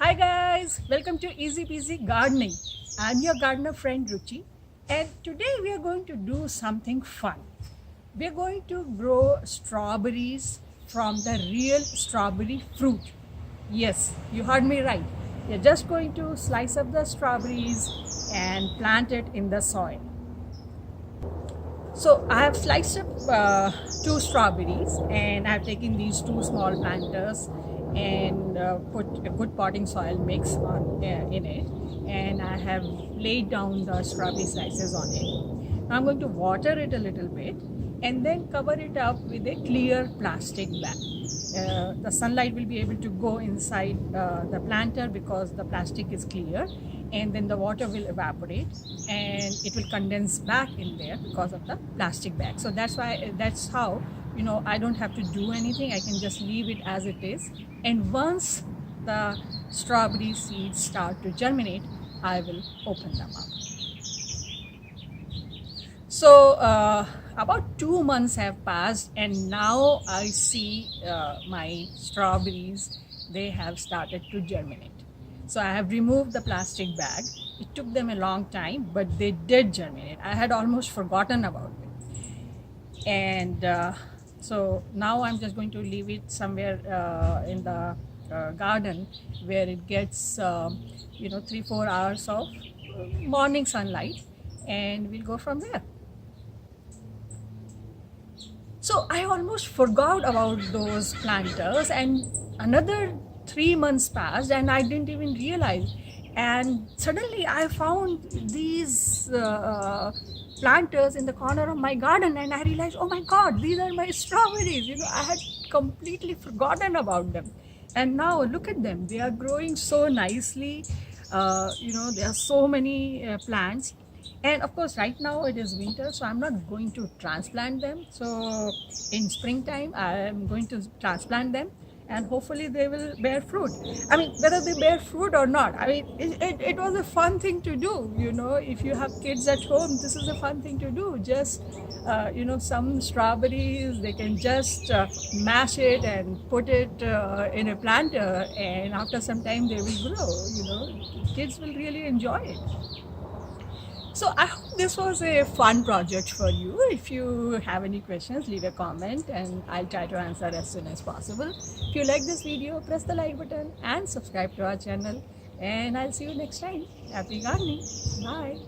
Hi guys, welcome to Easy Peasy Gardening. I'm your gardener friend Ruchi, and today we are going to do something fun. We are going to grow strawberries from the real strawberry fruit. Yes, you heard me right. We're just going to slice up the strawberries and plant it in the soil. So I have sliced up two strawberries, and I've taken these two small planters and put a good potting soil mix on in it, and I have laid down the strawberry slices on it. Now I'm going to water it a little bit and then cover it up with a clear plastic bag. The sunlight will be able to go inside the planter because the plastic is clear, and then the water will evaporate and it will condense back in there because of the plastic bag. So that's how I don't have to do anything. I can just leave it as it is, and once the strawberry seeds start to germinate, I will open them up. So about 2 months have passed, and now I see my strawberries, they have started to germinate. So I have removed the plastic bag. It took them a long time, but they did germinate. I had almost forgotten about it. And so now I'm just going to leave it somewhere in the garden where it gets 3-4 hours of morning sunlight, and we'll go from there. So I almost forgot about those planters, and another 3 months passed and I didn't even realize. And suddenly I found these planters in the corner of my garden, and I realized, oh my God, these are my strawberries. I had completely forgotten about them. And now look at them, they are growing so nicely. There are so many plants. And of course, right now it is winter, so I'm not going to transplant them. So in springtime, I'm going to transplant them, and hopefully they will bear fruit. I mean, whether they bear fruit or not, I mean, it was a fun thing to do. If you have kids at home, this is a fun thing to do. Just, some strawberries, they can just mash it and put it in a planter, and after some time they will grow. Kids will really enjoy it. So I hope this was a fun project for you. If you have any questions, leave a comment and I'll try to answer as soon as possible. If you like this video, press the like button and subscribe to our channel. And I'll see you next time. Happy gardening. Bye.